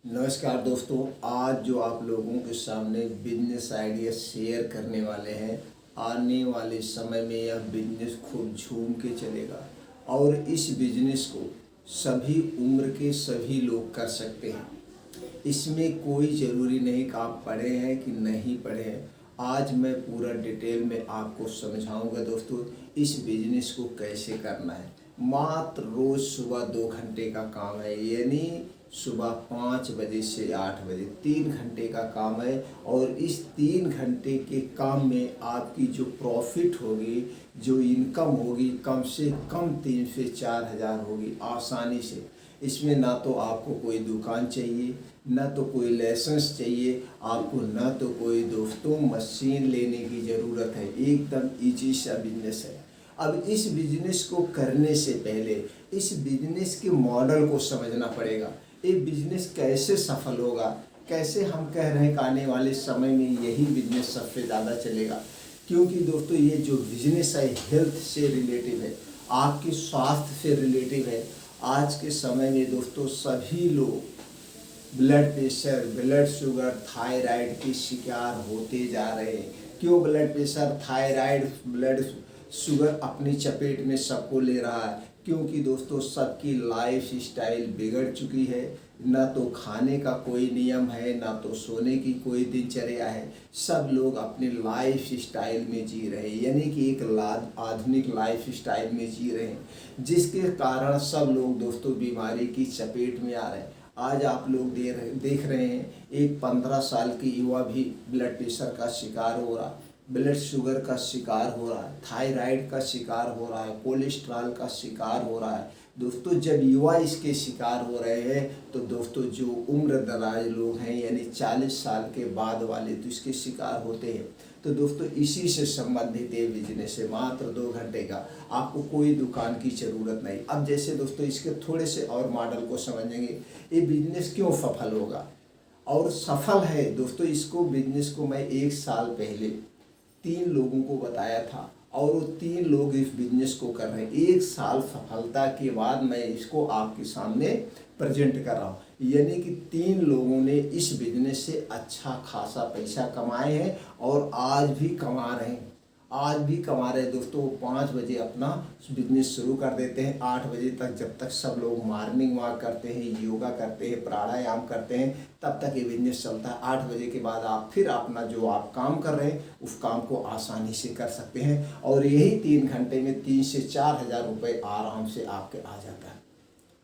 नमस्कार दोस्तों, आज जो आप लोगों के सामने बिजनेस आइडिया शेयर करने वाले हैं, आने वाले समय में यह बिजनेस खूब झूम के चलेगा और इस बिजनेस को सभी उम्र के सभी लोग कर सकते हैं। इसमें कोई ज़रूरी नहीं कि आप पढ़े हैं कि नहीं पढ़े हैं। आज मैं पूरा डिटेल में आपको समझाऊंगा दोस्तों, इस बिजनेस को कैसे करना है। मात्र रोज़ सुबह 2 घंटे का काम है, यानी सुबह 5 बजे से 8 बजे 3 घंटे का काम है। और इस 3 घंटे के काम में आपकी जो प्रॉफिट होगी, जो इनकम होगी, कम से कम 3 से 4 हज़ार होगी आसानी से। इसमें ना तो आपको कोई दुकान चाहिए, ना तो कोई लाइसेंस चाहिए आपको, ना तो कोई दोस्तों मशीन लेने की ज़रूरत है। एकदम ईजी सा बिजनेस है। अब इस बिजनेस को करने से पहले इस बिजनेस के मॉडल को समझना पड़ेगा। ये बिजनेस कैसे सफल होगा, कैसे हम कह रहे हैं कि आने वाले समय में यही बिजनेस सबसे ज़्यादा चलेगा। क्योंकि दोस्तों ये जो बिजनेस है हेल्थ से रिलेटिव है, आपके स्वास्थ्य से रिलेटिव है। आज के समय में दोस्तों सभी लोग blood pressure, blood sugar, thyroid के शिकार होते जा रहे हैं। क्यों blood pressure, thyroid, blood sugar अपनी चपेट में सबको ले रहा है? क्योंकि दोस्तों सबकी लाइफ स्टाइल बिगड़ चुकी है। ना तो खाने का कोई नियम है, ना तो सोने की कोई दिनचर्या है। सब लोग अपने लाइफ स्टाइल में जी रहे हैं, यानी कि एक आधुनिक लाइफ स्टाइल में जी रहे हैं, जिसके कारण सब लोग दोस्तों बीमारी की चपेट में आ रहे हैं। आज आप लोग देख रहे हैं एक 15 साल की युवा भी ब्लड प्रेशर का शिकार हो रहा है, ब्लड शुगर का शिकार हो रहा है, थायराइड का शिकार हो रहा है, कोलेस्ट्रॉल का शिकार हो रहा है। दोस्तों जब युवा इसके शिकार हो रहे हैं तो दोस्तों जो उम्र दराज लोग हैं, यानी 40 साल के बाद वाले, तो इसके शिकार होते हैं। तो दोस्तों इसी से संबंधित ये बिजनेस है, मात्र 2 घंटे का। आपको कोई दुकान की ज़रूरत नहीं। अब जैसे दोस्तों इसके थोड़े से और मॉडल को समझेंगे, ये बिजनेस क्यों सफल होगा और सफल है। दोस्तों इसको बिजनेस को मैं 1 साल पहले 3 लोगों को बताया था और वो 3 लोग इस बिजनेस को कर रहे हैं। 1 साल सफलता के बाद मैं इसको आपके सामने प्रेजेंट कर रहा हूँ। यानी कि 3 लोगों ने इस बिजनेस से अच्छा खासा पैसा कमाए हैं और आज भी कमा रहे हैं। आज भी कमा रहे हैं दोस्तों। वो 5 बजे अपना बिजनेस शुरू कर देते हैं, 8 बजे तक, जब तक सब लोग मॉर्निंग वॉक करते हैं, योगा करते हैं, प्राणायाम करते हैं, तब तक ये बिजनेस चलता है। 8 बजे के बाद आप फिर अपना जो आप काम कर रहे हैं उस काम को आसानी से कर सकते हैं। और यही 3 घंटे में 3 से 4 हज़ार रुपये आराम से आपके आ जाता है,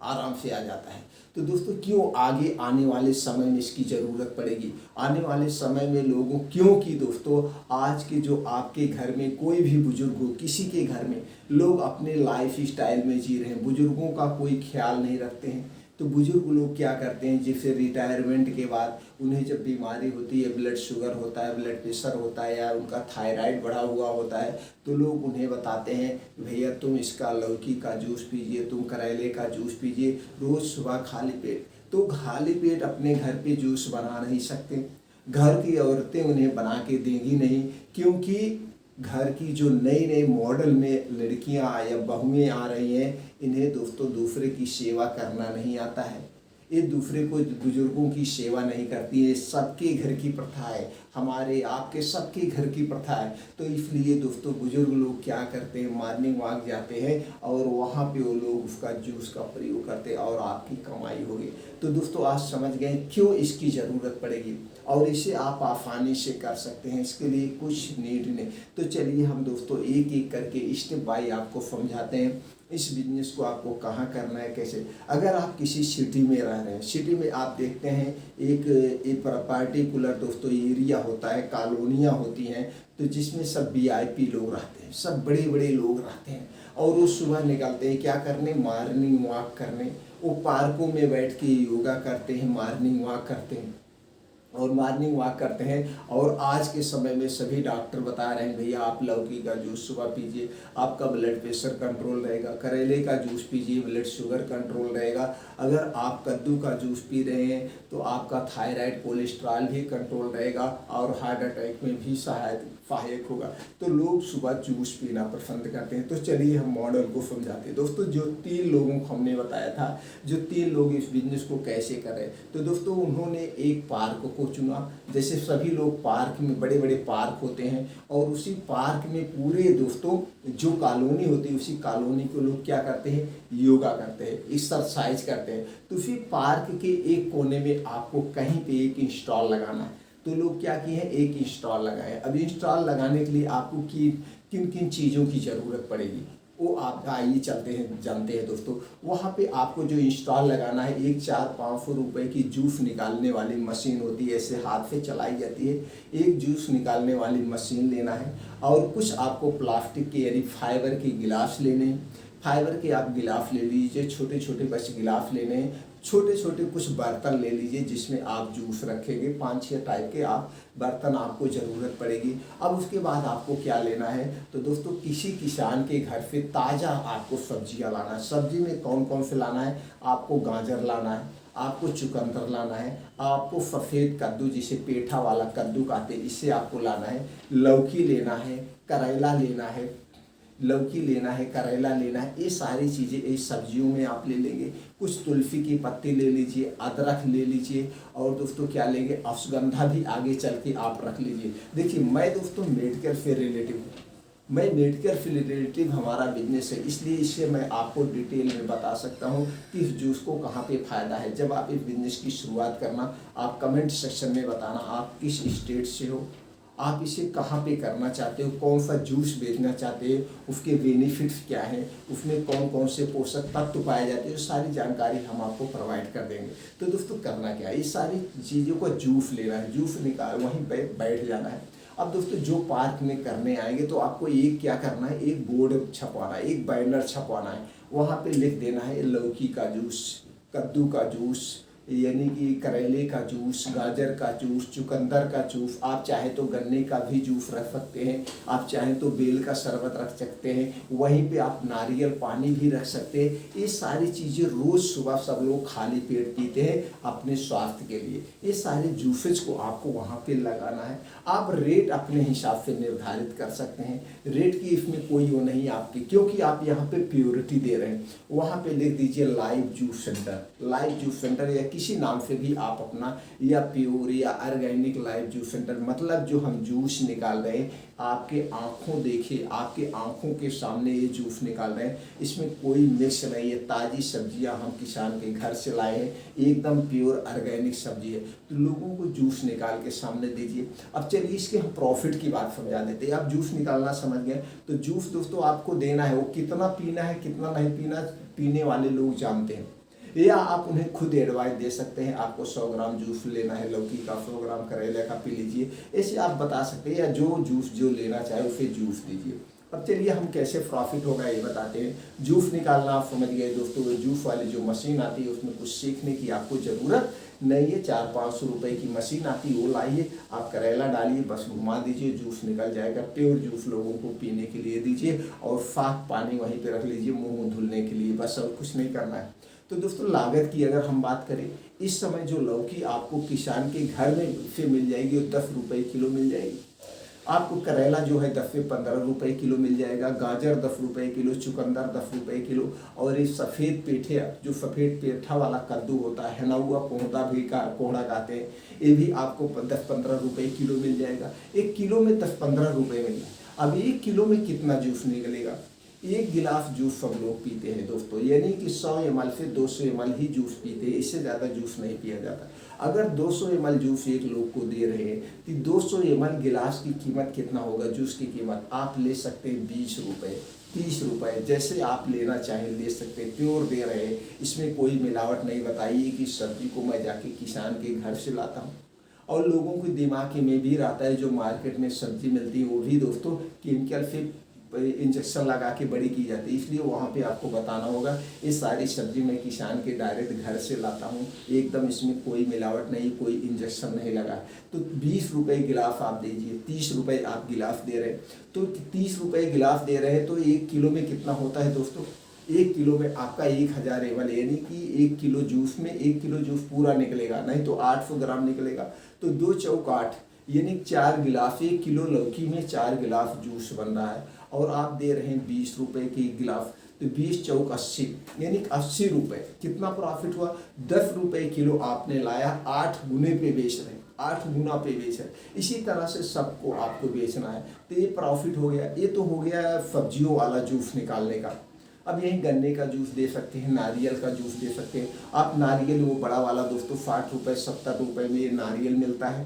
आराम से आ जाता है। तो दोस्तों क्यों आगे आने वाले समय में इसकी ज़रूरत पड़ेगी, आने वाले समय में लोगों, क्योंकि दोस्तों आज के जो आपके घर में कोई भी बुजुर्ग हो, किसी के घर में लोग अपने लाइफ स्टाइल में जी रहे हैं, बुजुर्गों का कोई ख्याल नहीं रखते हैं। तो बुजुर्ग लोग क्या करते हैं, जैसे रिटायरमेंट के बाद उन्हें जब बीमारी होती है, ब्लड शुगर होता है, ब्लड प्रेशर होता है, या उनका थायराइड बढ़ा हुआ होता है, तो लोग उन्हें बताते हैं भैया तुम इसका लौकी का जूस पीजिए, तुम करेले का जूस पीजिए रोज़ सुबह खाली पेट। तो खाली पेट अपने घर पे जूस बना नहीं सकते, घर की औरतें उन्हें बना के देंगी नहीं, क्योंकि घर की जो नई नई मॉडल में लड़कियां या बहुएं आ रही हैं, इन्हें दोस्तों दूसरे की सेवा करना नहीं आता है। ये दूसरे को, बुजुर्गों की सेवा नहीं करती है। सबके घर की प्रथा है, हमारे आपके सबके घर की प्रथा है। तो इसलिए दोस्तों बुजुर्ग लोग क्या करते हैं, मॉर्निंग वॉक जाते हैं और वहाँ पे वो लोग उसका जूस का प्रयोग करते हैं और आपकी कमाई होगी। तो दोस्तों आज समझ गए क्यों इसकी ज़रूरत पड़ेगी और इसे आप आसानी से कर सकते हैं। इसके लिए कुछ नीड नहीं। तो चलिए हम दोस्तों एक एक करके स्टेप बाय आपको समझाते हैं इस बिजनेस को आपको कहाँ करना है, कैसे। अगर आप किसी सिटी में रह रहे हैं, सिटी में आप देखते हैं एक पार्टिकुलर दोस्तों एरिया होता है, कॉलोनियाँ होती हैं, तो जिसमें सब वीआईपी लोग रहते हैं, सब बड़े बड़े लोग रहते हैं। और वो सुबह निकलते हैं क्या करने, मॉर्निंग वॉक करने। वो पार्कों में बैठ के योगा करते हैं, मॉर्निंग वॉक करते हैं और मॉर्निंग वॉक करते हैं। और आज के समय में सभी डॉक्टर बता रहे हैं भैया आप लौकी का जूस सुबह पीजिए, आपका ब्लड प्रेशर कंट्रोल रहेगा, करेले का जूस पीजिए, ब्लड शुगर कंट्रोल रहेगा। अगर आप कद्दू का जूस पी रहे हैं तो आपका थायराइड, कोलेस्ट्रॉल भी कंट्रोल रहेगा और हार्ट अटैक में भी सहायक होगा। तो लोग सुबह जूस पीना पसंद करते हैं। तो चलिए हम मॉडल को समझाते हैं। दोस्तों जो 3 लोगों को हमने बताया था, जो 3 लोग इस बिजनेस को कैसे करें, तो दोस्तों उन्होंने एक पार्क को चुना। जैसे सभी लोग पार्क में, बड़े बड़े पार्क होते हैं, और उसी पार्क में पूरे दोस्तों जो कॉलोनी होती है, उसी कॉलोनी को लोग क्या करते हैं, योगा करते हैं, एक्सरसाइज करते हैं। तो उसी पार्क के एक कोने में आपको कहीं पे एक इंस्टॉल लगाना है। तो लोग क्या किए हैं, एक इंस्टॉल लगाए। अब इंस्टॉल लगाने के लिए आपको किन किन चीज़ों की ज़रूरत पड़ेगी, वो आप आइए चलते हैं, जानते हैं दोस्तों। वहाँ पे आपको जो इंस्टॉल लगाना है, एक 400-500 रुपये की जूस निकालने वाली मशीन होती है, ऐसे हाथ से चलाई जाती है। एक जूस निकालने वाली मशीन लेना है, और कुछ आपको प्लास्टिक के यानी फाइबर के गिलास लेने हैं। फाइबर के आप गिलास ले लीजिए, छोटे छोटे बस गिलास लेने हैं। छोटे छोटे कुछ बर्तन ले लीजिए जिसमें आप जूस रखेंगे। 5-6 टाइप के आप बर्तन आपको ज़रूरत पड़ेगी। अब उसके बाद आपको क्या लेना है, तो दोस्तों किसी किसान के घर से ताज़ा आपको सब्जियां लाना है। सब्जी में कौन कौन से लाना है, आपको गाजर लाना है, आपको चुकंदर लाना है, आपको सफ़ेद कद्दू जिसे पेठा वाला कद्दू कहते हैं, इसे आपको लाना है, लौकी लेना है, करेला लेना है, लौकी लेना है, करेला लेना है। ये सारी चीज़ें इस सब्जियों में आप ले लेंगे। कुछ तुलसी की पत्ती ले लीजिए, अदरक ले लीजिए, और दोस्तों क्या लेंगे, अश्वगंधा भी आगे चल के आप रख लीजिए। देखिए मैं दोस्तों मेडिकल से रिलेटिव हूँ, मैं मेडिकल से रिलेटिव हमारा बिजनेस है, इसलिए इससे मैं आपको डिटेल में बता सकता हूँ कि इस जूस को कहाँ पे फ़ायदा है। जब आप इस बिजनेस की शुरुआत करना, आप कमेंट सेक्शन में बताना आप किस स्टेट से हो, आप इसे कहाँ पे करना चाहते हो, कौन सा जूस बेचना चाहते हो, उसके बेनिफिट्स क्या हैं, उसमें कौन कौन से पोषक तत्व पाए जाते हैं, सारी जानकारी हम आपको प्रोवाइड कर देंगे। तो दोस्तों करना क्या है, ये सारी चीज़ों को जूस लेना है, जूस निकाल वहीं बैठ जाना है। अब दोस्तों जो पार्क में करने आएंगे तो आपको एक क्या करना है, एक बोर्ड छपवाना है, एक बैनर छपवाना है। वहाँ पे लिख देना है लौकी का जूस, कद्दू का जूस, यानी कि करेले का जूस, गाजर का जूस, चुकंदर का जूस, आप चाहे तो गन्ने का भी जूस रख सकते हैं, आप चाहें तो बेल का शरबत रख सकते हैं, वहीं पे आप नारियल पानी भी रख सकते हैं। ये सारी चीज़ें रोज़ सुबह सब लोग खाली पेट पीते हैं अपने स्वास्थ्य के लिए। ये सारे जूसेज को आपको वहाँ पे लगाना है। आप रेट अपने हिसाब से निर्धारित कर सकते हैं, रेट की इसमें कोई वो नहीं आपकी, क्योंकि आप यहाँ पे प्योरिटी दे रहे हैं। वहाँ पे लिख दीजिए live juice centre, live juice centre, या किसी नाम से भी आप अपना, या प्योर या ऑर्गेनिक लाइव जूस सेंटर, मतलब जो हम जूस निकाल रहे हैं आपके आंखों देखिए, आपके आंखों के सामने ये जूस निकाल रहे हैं, इसमें कोई मिक्स नहीं है। ताज़ी सब्जियां हम किसान के घर से लाए हैं, एकदम प्योर ऑर्गेनिक सब्जी है। तो लोगों को जूस निकाल के सामने दीजिए। अब चलिए इसके हम प्रॉफिट की बात समझा देते हैं। आप जूस निकालना समझ गए, तो जूस दोस्तों आपको देना है, वो कितना पीना है कितना नहीं पीना, पीने वाले लोग जानते हैं, या आप उन्हें खुद एडवाइस दे सकते हैं। आपको 100 ग्राम जूस लेना है लौकी का, 100 ग्राम करेले का पी लीजिए, ऐसे आप बता सकते हैं, या जो जूस जो लेना चाहे उसे जूस दीजिए। अब चलिए हम कैसे प्रॉफिट होगा ये बताते हैं। जूस निकालना आप समझ गए दोस्तों, जूस वाली जो मशीन आती है उसमें कुछ सीखने की आपको ज़रूरत नहीं है। 400-500 रुपये की मशीन आती है, वो लाइए, आप करेला डालिए, बस घुमा दीजिए, जूस निकल जाएगा। प्योर जूस लोगों को पीने के लिए दीजिए, और साफ पानी वहीं पे रख लीजिए मुंह धुलने के लिए, बस और कुछ नहीं करना है। तो दोस्तों लागत की अगर हम बात करें, इस समय जो लौकी आपको किसान के घर में से मिल जाएगी वो 10 रुपये किलो मिल जाएगी। आपको करेला जो है 10 से 15 रुपये किलो मिल जाएगा, गाजर 10 रुपये किलो, चुकंदर 10 रुपये किलो, और ये सफ़ेद पेठे, जो सफ़ेद पेठा वाला कद्दू होता है ना, हुआ कोहड़ा भी का कोहड़ा कहते हैं, ये भी आपको 10-15 रुपये किलो मिल जाएगा। 1 किलो में 10-15 रुपये में। अब 1 किलो में कितना जूस निकलेगा, 1 गिलास जूस सब लोग पीते हैं दोस्तों, यानी कि 100 ml से 200 ml ही जूस पीते हैं, इससे ज़्यादा जूस नहीं पिया जाता। अगर 200 ml जूस एक लोग को दे रहे हैं तो 200 ml गिलास की कीमत कितना होगा, जूस की कीमत आप ले सकते हैं 20 रुपये, 30 रुपये, जैसे आप लेना चाहें ले सकते हैं। प्योर दे रहे हैं, इसमें कोई मिलावट नहीं। बताइए कि सब्जी को मैं जाके किसान के घर से लाता हूँ, और लोगों के दिमाग में भी रहता है जो मार्केट में सब्जी मिलती है वो भी दोस्तों केमिकल से इंजेक्शन लगा के बड़ी की जाती है, इसलिए वहाँ पे आपको बताना होगा ये सारी सब्जी मैं किसान के डायरेक्ट घर से लाता हूँ, एकदम इसमें कोई मिलावट नहीं, कोई इंजेक्शन नहीं लगा। तो 20 रुपये गिलास आप दीजिए, 30 रुपये आप गिलास दे रहे हैं, तो 30 रुपये गिलास दे रहे हैं, तो 1 किलो में कितना होता है दोस्तों, 1 किलो में आपका 1000 ml, यानी कि 1 किलो जूस में 1 किलो जूस पूरा निकलेगा, नहीं तो 800 ग्राम निकलेगा। तो 2 चौक 8, यानी 4 गिलास, 1 किलो लौकी में 4 गिलास जूस बन रहा है और आप दे रहे हैं 20 रुपए की गिलास, तो 20 चौक 80, यानी 80 रुपए। कितना प्रॉफिट हुआ? 10 रुपए किलो आपने लाया, 8 गुने पे बेच रहे हैं, 8 गुना पे बेच रहे हैं। इसी तरह से सबको आपको बेचना है, तो ये प्रॉफिट हो गया। ये तो हो गया सब्जियों वाला जूस निकालने का। अब यही गन्ने का जूस दे सकते हैं, नारियल का जूस दे सकते हैं आप। नारियल वो बड़ा वाला दोस्तों 60 रुपये 70 रुपये में ये नारियल मिलता है,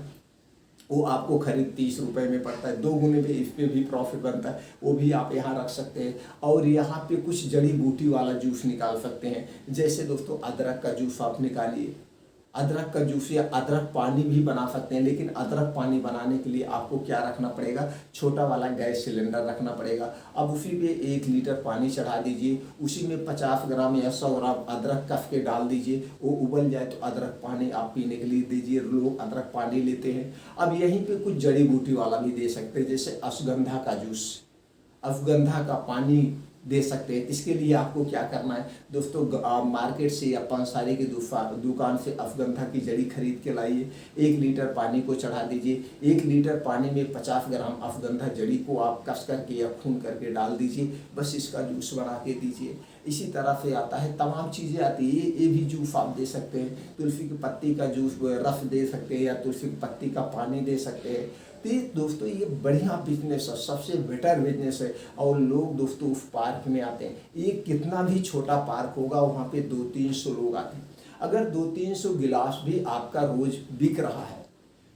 वो आपको खरीद 30 रुपये में पड़ता है, 2 गुने पे इस पे भी प्रॉफिट बनता है, वो भी आप यहाँ रख सकते हैं। और यहाँ पे कुछ जड़ी बूटी वाला जूस निकाल सकते हैं, जैसे दोस्तों अदरक का जूस आप निकालिए, अदरक का जूस या अदरक पानी भी बना सकते हैं। लेकिन अदरक पानी बनाने के लिए आपको क्या रखना पड़ेगा? छोटा वाला गैस सिलेंडर रखना पड़ेगा। अब उसी पे 1 लीटर पानी चढ़ा दीजिए, उसी में 50 ग्राम या 100 ग्राम अदरक कस के डाल दीजिए, वो उबल जाए तो अदरक पानी आप पीने के लिए दीजिए। लोग अदरक पानी लेते हैं। अब यहीं पे कुछ जड़ी बूटी वाला भी दे सकते हैं, जैसे अश्वगंधा का जूस, अश्वगंधा का पानी दे सकते हैं। इसके लिए आपको क्या करना है दोस्तों, मार्केट से या पंसारी की दुकान से अश्वगंधा की जड़ी खरीद के लाइए, 1 लीटर पानी को चढ़ा दीजिए, 1 लीटर पानी में 50 ग्राम अश्वगंधा जड़ी को आप कस करके या खून करके डाल दीजिए, बस इसका जूस बना के दीजिए। इसी तरह से आता है, तमाम चीज़ें आती है, ये भी जूस आप दे सकते हैं। तुलसी की पत्ती का जूस रस दे सकते हैं, या तुलसी की पत्ती का पानी दे सकते हैं। तो ये दोस्तों ये बढ़िया बिजनेस है, सबसे बेटर बिजनेस है। और लोग दोस्तों उस पार्क में आते हैं, ये कितना भी छोटा पार्क होगा वहाँ पे 200-300 लोग आते हैं। अगर 200-300 गिलास भी आपका रोज बिक रहा है,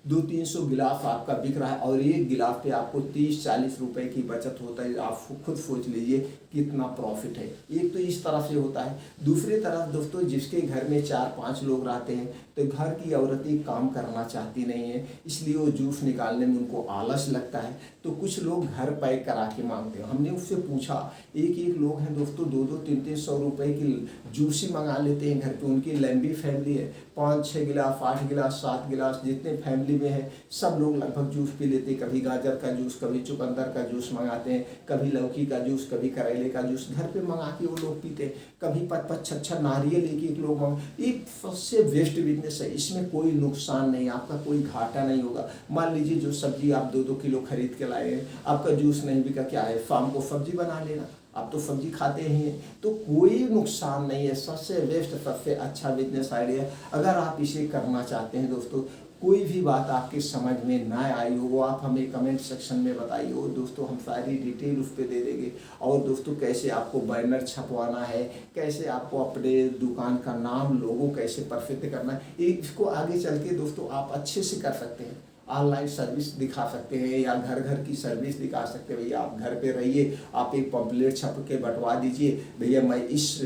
200-300 गिलास आपका बिक रहा है, और एक गिलास पे आपको 30-40 रुपए की बचत होता है, आप खुद सोच लीजिए कितना प्रॉफिट है। एक तो इस तरफ से होता है। दूसरी तरफ दोस्तों, जिसके घर में 4-5 लोग रहते हैं, तो घर की औरतें काम करना चाहती नहीं है, इसलिए वो जूस निकालने में उनको आलस लगता है, तो कुछ लोग घर पैक करा के मांगते हैं। हमने उससे पूछा, एक लोग हैं दोस्तों 2-2, 300 रुपए की जूस ही मंगा लेते हैं घर पे। उनकी लंबी फैमिली है, 5-6 गिलास, 8 गिलास, 7 गिलास, जितने फैमिली में है सब लोग लगभग जूस पी लेते हैं। कभी गाजर का जूस, कभी चुकंदर का जूस मंगाते हैं, कभी लौकी का जूस, कभी करेले का जूस घर पे मंगा के वो लोग पीते हैं। कभी 5-5, 6 नारियल एक लोग मंगा। ये सबसे बेस्ट बिजनेस है, इसमें कोई नुकसान नहीं, आपका कोई घाटा नहीं होगा। मान लीजिए जो सब्जी आप 2-2 किलो खरीद के लाए हैं, आपका जूस नहीं बिका, क्या है, शाम को सब्जी बना लेना, आप तो सब्जी खाते ही हैं, तो कोई नुकसान नहीं है। सबसे बेस्ट, सबसे अच्छा बिजनेस आइडिया। अगर आप इसे करना चाहते हैं दोस्तों, कोई भी बात आपके समझ में ना आई हो, वो आप हमें कमेंट सेक्शन में बताइए, और दोस्तों हम सारी डिटेल उस पर दे देंगे। और दोस्तों कैसे आपको बैनर छपवाना है, कैसे आपको अपने दुकान का नाम, लोगो कैसे प्रसिद्ध करना है, इसको आगे चल के दोस्तों आप अच्छे से कर सकते हैं। ऑनलाइन सर्विस दिखा सकते हैं, या घर घर की सर्विस दिखा सकते हैं। भैया आप घर पे रहिए, आप एक पंपलेट छप के बंटवा दीजिए, भैया मैं इस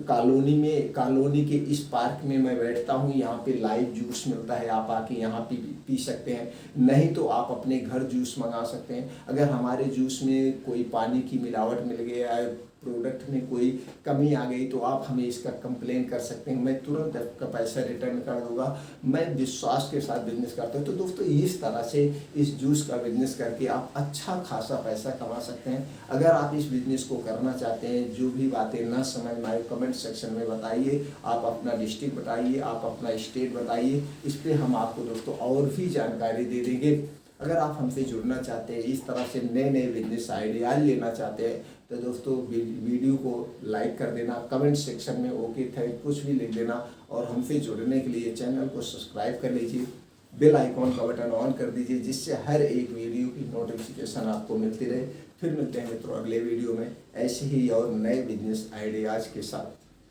कॉलोनी के इस पार्क में मैं बैठता हूँ, यहाँ पे लाइव जूस मिलता है, आप आके यहाँ पी सकते हैं। नहीं तो आप अपने घर जूस मंगा सकते हैं। अगर हमारे जूस में कोई पानी की मिलावट मिल गया है, प्रोडक्ट में कोई कमी आ गई, तो आप हमें इसका कंप्लेन कर सकते हैं, मैं तुरंत आपका पैसा रिटर्न कर दूंगा। मैं विश्वास के साथ बिजनेस करता हूँ। तो दोस्तों इस तरह से इस जूस का बिजनेस करके आप अच्छा खासा पैसा कमा सकते हैं। अगर आप इस बिजनेस को करना चाहते हैं, जो भी बातें ना समझ में आए कमेंट सेक्शन में बताइए, आप अपना डिस्ट्रिक्ट बताइए, आप अपना स्टेट बताइए, इस पर हम आपको दोस्तों और भी जानकारी दे देंगे। अगर आप हमसे जुड़ना चाहते हैं, इस तरह से नए नए बिजनेस आइडियाज लेना चाहते हैं, तो दोस्तों वीडियो को लाइक कर देना, कमेंट सेक्शन में ओके थैंक कुछ भी लिख देना, और हमसे जुड़ने के लिए चैनल को सब्सक्राइब कर लीजिए, बेल आइकॉन का बटन ऑन कर दीजिए, जिससे हर एक वीडियो की नोटिफिकेशन आपको मिलती रहे। फिर मिलते हैं मित्रों अगले वीडियो में ऐसे ही और नए बिजनेस आइडियाज़ के साथ।